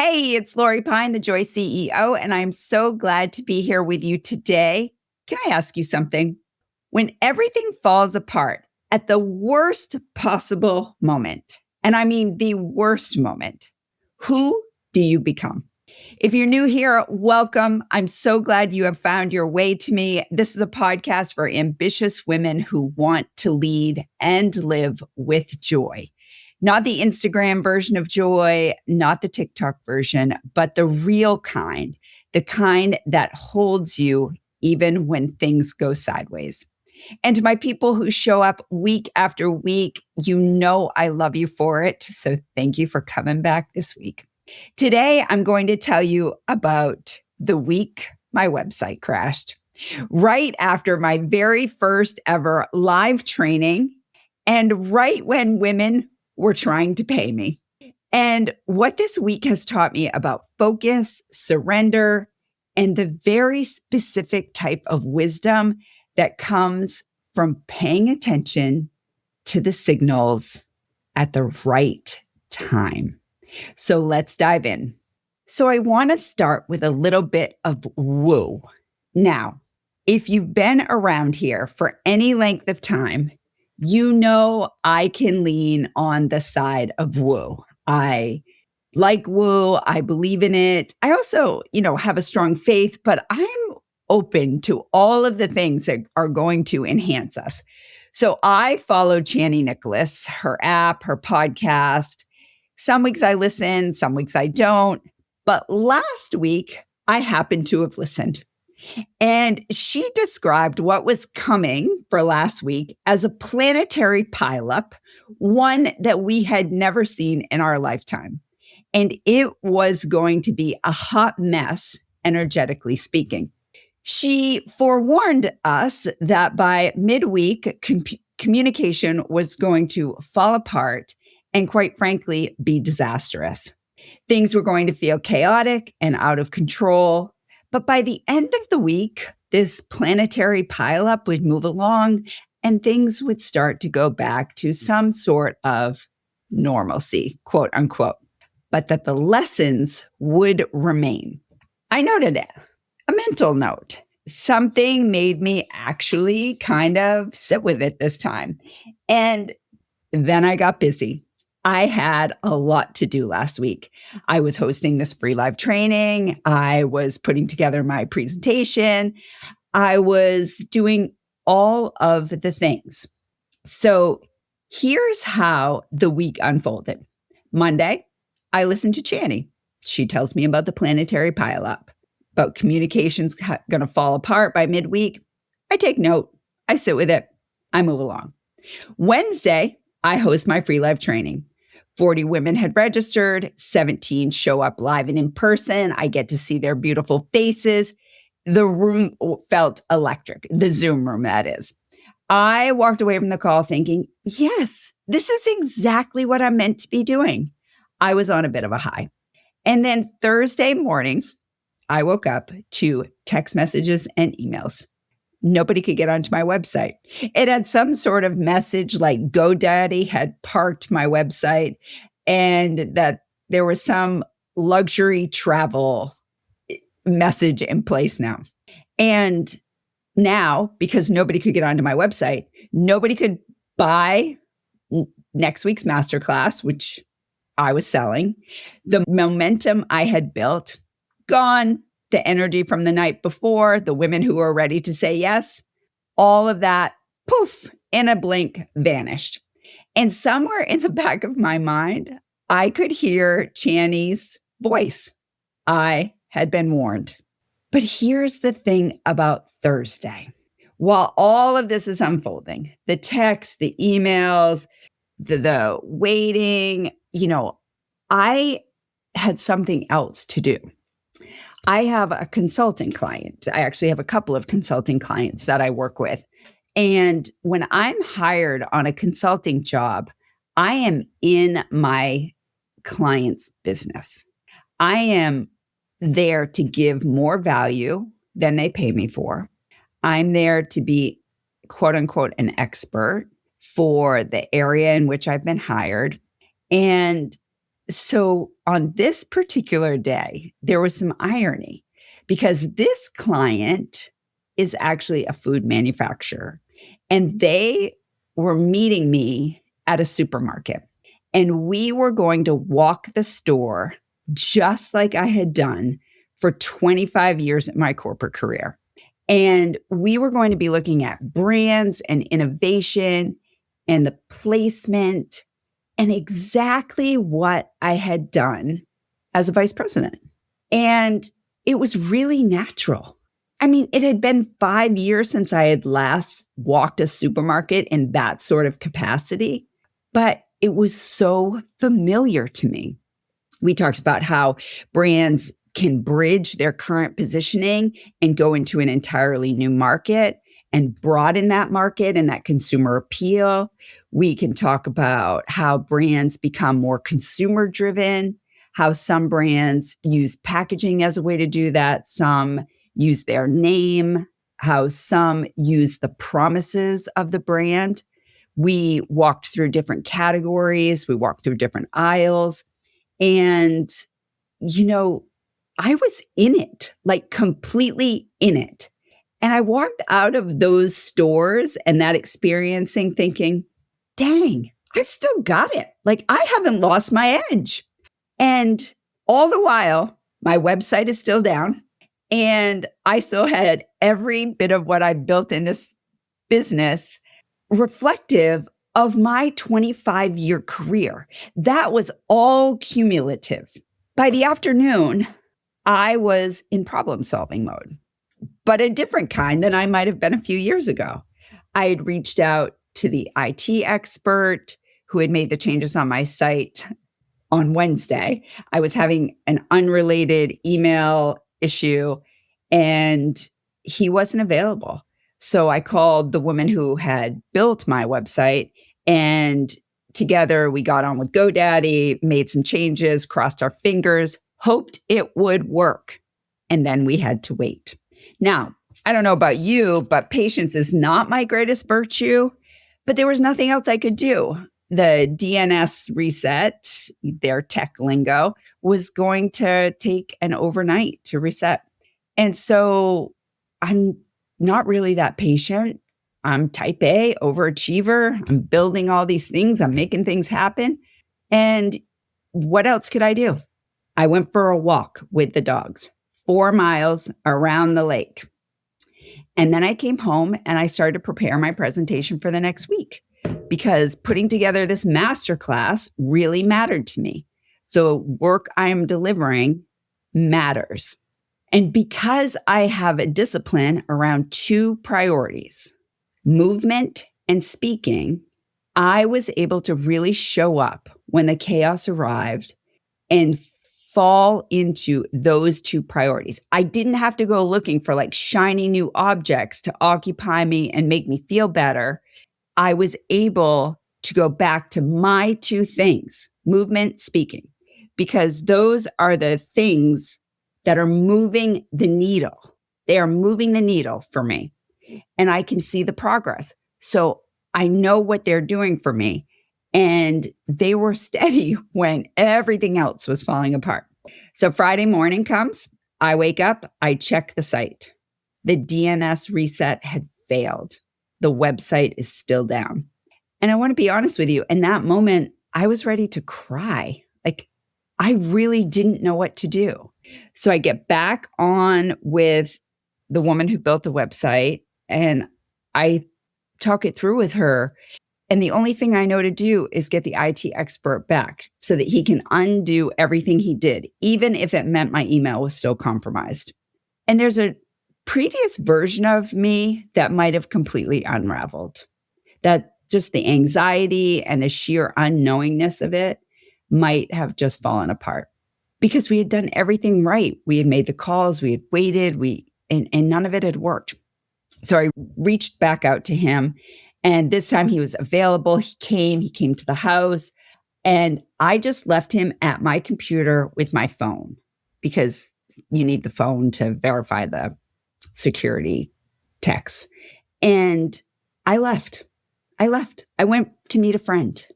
Hey, it's Lori Pine, the Joy CEO, and I'm so glad to be here with you today. Can I ask you something? When everything falls apart at the worst possible moment, and I mean the worst moment, who do you become? If you're new here, welcome. I'm so glad you have found your way to me. This is a podcast for ambitious women who want to lead and live with joy. Not the Instagram version of joy, not the TikTok version, but the real kind, the kind that holds you even when things go sideways. And to my people who show up week after week, you know I love you for it. So thank you for coming back this week. Today, I'm going to tell you about the week my website crashed. Right after my very first ever live training, and right when women were trying to pay me. And what this week has taught me about focus, surrender, and the very specific type of wisdom that comes from paying attention to the signals at the right time. So let's dive in. So I want to start with a little bit of woo. Now, if you've been around here for any length of time, you know I can lean on the side of woo. I like woo. I believe in it. I also, have a strong faith, but I'm open to all of the things that are going to enhance us. So I follow Chani Nicholas, her app, her podcast. Some weeks I listen, some weeks I don't. But last week, I happened to have listened. And she described what was coming for last week as a planetary pileup, one that we had never seen in our lifetime. And it was going to be a hot mess, energetically speaking. She forewarned us that by midweek, communication was going to fall apart and, quite frankly, be disastrous. Things were going to feel chaotic and out of control. But by the end of the week, this planetary pileup would move along and things would start to go back to some sort of normalcy, quote unquote, but that the lessons would remain. I noted it, a mental note. Something made me actually kind of sit with it this time. And then I got busy. I had a lot to do last week. I was hosting this free live training. I was putting together my presentation. I was doing all of the things. So here's how the week unfolded. Monday, I listened to Chani. She tells me about the planetary pileup, about communications going to fall apart by midweek. I take note. I sit with it. I move along. Wednesday, I host my free live training. 40 women had registered, 17 show up live and in person. I get to see their beautiful faces. The room felt electric, the Zoom room, that is. I walked away from the call thinking, yes, this is exactly what I'm meant to be doing. I was on a bit of a high. And then Thursday morning, I woke up to text messages and emails. Nobody could get onto my website. It had some sort of message like GoDaddy had parked my website and that there was some luxury travel message in place now. And now, because nobody could get onto my website, nobody could buy next week's masterclass, which I was selling. The momentum I had built, gone. The energy from the night before, the women who were ready to say yes, all of that, poof, in a blink, vanished. And somewhere in the back of my mind, I could hear Chani's voice. I had been warned. But here's the thing about Thursday. While all of this is unfolding, the texts, the emails, the waiting, I had something else to do. I have a consulting client. I actually have a couple of consulting clients that I work with. And when I'm hired on a consulting job, I am in my client's business. I am there to give more value than they pay me for. I'm there to be, quote unquote, an expert for the area in which I've been hired. And So on this particular day, there was some irony because this client is actually a food manufacturer and they were meeting me at a supermarket and we were going to walk the store just like I had done for 25 years in my corporate career. And we were going to be looking at brands and innovation and the placement and exactly what I had done as a vice president. And it was really natural. I mean, it had been 5 years since I had last walked a supermarket in that sort of capacity, but it was so familiar to me. We talked about how brands can bridge their current positioning and go into an entirely new market and broaden that market and that consumer appeal. We can talk about how brands become more consumer driven, how some brands use packaging as a way to do that. Some use their name, how some use the promises of the brand. We walked through different categories. We walked through different aisles. And, you know, I was in it, like completely in it. And I walked out of those stores and that experiencing thinking, dang, I've still got it. Like I haven't lost my edge. And all the while, my website is still down. And I still had every bit of what I built in this business reflective of my 25-year career. That was all cumulative. By the afternoon, I was in problem solving mode, but a different kind than I might have been a few years ago. I had reached out to the IT expert who had made the changes on my site on Wednesday. I was having an unrelated email issue and he wasn't available. So I called the woman who had built my website and together we got on with GoDaddy, made some changes, crossed our fingers, hoped it would work. And then we had to wait. Now, I don't know about you, but patience is not my greatest virtue, but there was nothing else I could do. The DNS reset, their tech lingo, was going to take an overnight to reset. And so I'm not really that patient. I'm type A, overachiever. I'm building all these things. I'm making things happen. And what else could I do? I went for a walk with the dogs, 4 miles around the lake. And then I came home and I started to prepare my presentation for the next week because putting together this masterclass really mattered to me. The work I am delivering matters. And because I have a discipline around 2 priorities, movement and speaking, I was able to really show up when the chaos arrived and fall into those 2 priorities. I didn't have to go looking for like shiny new objects to occupy me and make me feel better. I was able to go back to my 2 things, movement, speaking, because those are the things that are moving the needle. They are moving the needle for me and I can see the progress. So I know what they're doing for me. And they were steady when everything else was falling apart. So Friday morning comes, I wake up, I check the site. The DNS reset had failed. The website is still down. And I want to be honest with you, in that moment, I was ready to cry. Like, I really didn't know what to do. So I get back on with the woman who built the website and I talk it through with her. And the only thing I know to do is get the IT expert back so that he can undo everything he did, even if it meant my email was still compromised. And there's a previous version of me that might have completely unraveled. That just the anxiety and the sheer unknowingness of it might have just fallen apart because we had done everything right. We had made the calls, we had waited, and none of it had worked. So I reached back out to him. And this time he was available. He came to the house and I just left him at my computer with my phone because you need the phone to verify the security texts. And I left. I went to meet a friend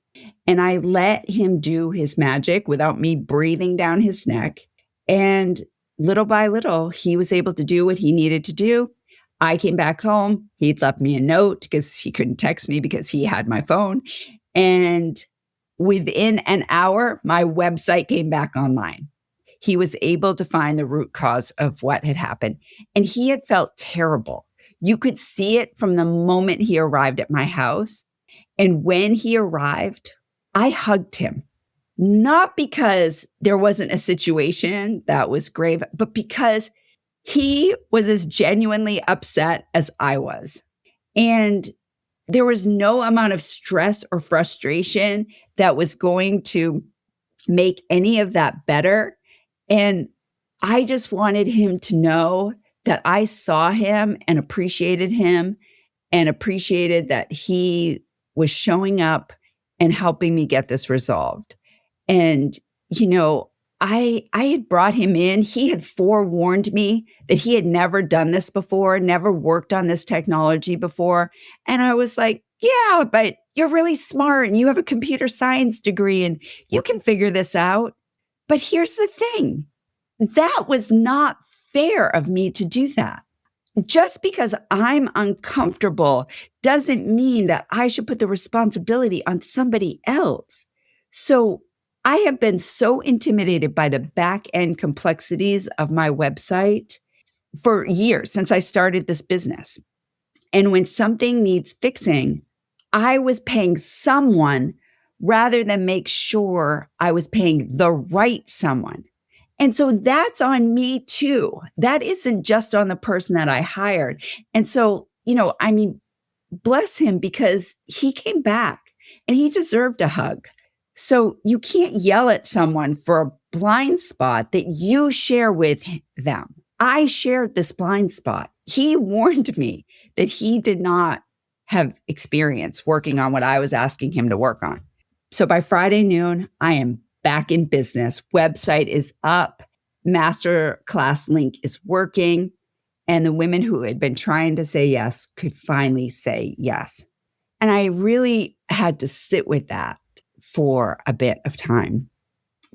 And I let him do his magic without me breathing down his neck. And little by little, he was able to do what he needed to do. I came back home. He'd left me a note because he couldn't text me because he had my phone. And within an hour, my website came back online. He was able to find the root cause of what had happened. And he had felt terrible. You could see it from the moment he arrived at my house. And when he arrived, I hugged him, not because there wasn't a situation that was grave, but because he was as genuinely upset as I was. And there was no amount of stress or frustration that was going to make any of that better. And I just wanted him to know that I saw him and appreciated him and appreciated that he was showing up and helping me get this resolved. And, I had brought him in. He had forewarned me that he had never done this before, never worked on this technology before. And I was like, yeah, but you're really smart and you have a computer science degree and you can figure this out. But here's the thing. That was not fair of me to do that. Just because I'm uncomfortable doesn't mean that I should put the responsibility on somebody else. So I have been so intimidated by the back end complexities of my website for years since I started this business. And when something needs fixing, I was paying someone rather than make sure I was paying the right someone. And so that's on me too. That isn't just on the person that I hired. And so, bless him because he came back and he deserved a hug. So you can't yell at someone for a blind spot that you share with them. I shared this blind spot. He warned me that he did not have experience working on what I was asking him to work on. So by Friday noon, I am back in business. Website is up. Masterclass link is working. And the women who had been trying to say yes could finally say yes. And I really had to sit with that for a bit of time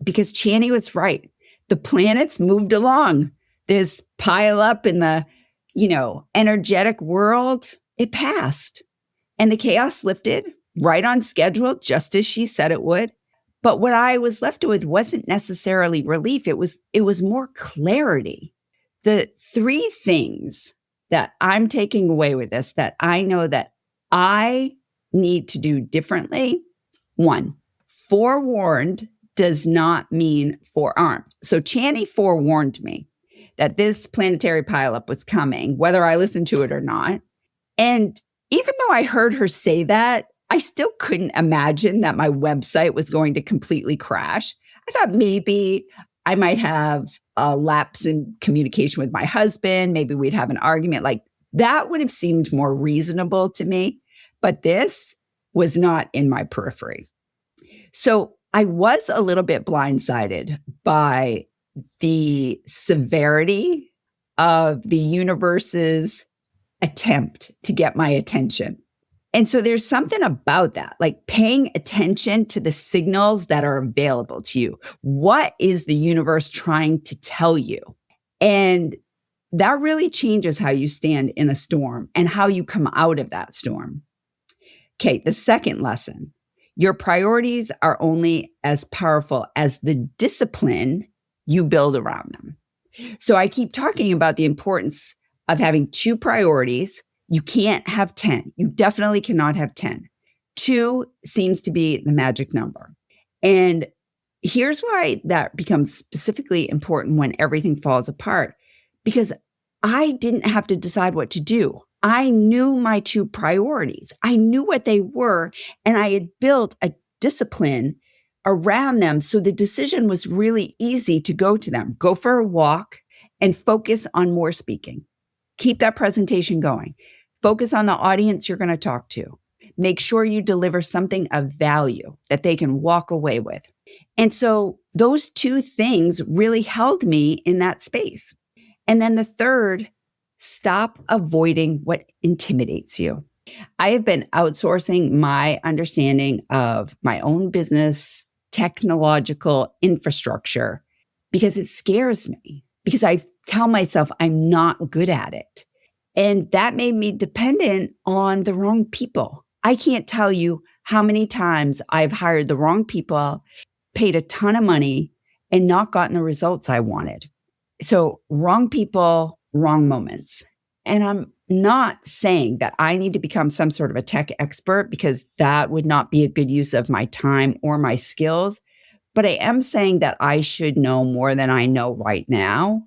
because Channy was right. The planets moved along. This pile up in the, energetic world, it passed. And the chaos lifted right on schedule, just as she said it would. But what I was left with wasn't necessarily relief. It was more clarity. The three things that I'm taking away with this that I know that I need to do differently. One, forewarned does not mean forearmed. So Channy forewarned me that this planetary pileup was coming, whether I listened to it or not. And even though I heard her say that, I still couldn't imagine that my website was going to completely crash. I thought maybe I might have a lapse in communication with my husband. Maybe we'd have an argument. Like that would have seemed more reasonable to me. But this was not in my periphery. So I was a little bit blindsided by the severity of the universe's attempt to get my attention. And so there's something about that, like paying attention to the signals that are available to you. What is the universe trying to tell you? And that really changes how you stand in a storm and how you come out of that storm. Okay, the second lesson, your priorities are only as powerful as the discipline you build around them. So I keep talking about the importance of having two priorities. You can't have 10. You definitely cannot have 10. 2 seems to be the magic number. And here's why that becomes specifically important when everything falls apart, because I didn't have to decide what to do. I knew my 2 priorities. I knew what they were, and I had built a discipline around them. So the decision was really easy to go to them. Go for a walk and focus on more speaking. Keep that presentation going. Focus on the audience you're going to talk to. Make sure you deliver something of value that they can walk away with. And so those 2 things really held me in that space. And then the third, stop avoiding what intimidates you. I have been outsourcing my understanding of my own business technological infrastructure because it scares me, because I tell myself I'm not good at it. And that made me dependent on the wrong people. I can't tell you how many times I've hired the wrong people, paid a ton of money, and not gotten the results I wanted. So, wrong people, wrong moments. And I'm not saying that I need to become some sort of a tech expert because that would not be a good use of my time or my skills. But I am saying that I should know more than I know right now.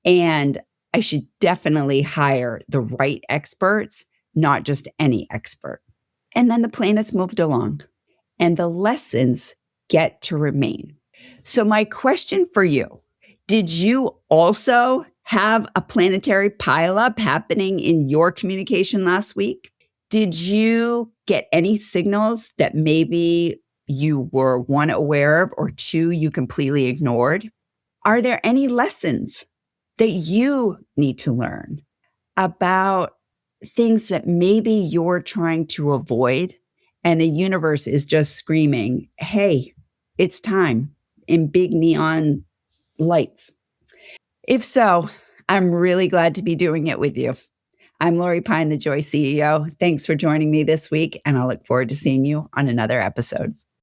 And I should definitely hire the right experts, not just any expert. And then the planets moved along and the lessons get to remain. So, my question for you, did you also have a planetary pileup happening in your communication last week? Did you get any signals that maybe you were one, aware of, or two, you completely ignored? Are there any lessons that you need to learn about things that maybe you're trying to avoid and the universe is just screaming, hey, it's time, in big neon lights? If so, I'm really glad to be doing it with you. I'm Lori Pine, the Joy CEO. Thanks for joining me this week, and I look forward to seeing you on another episode.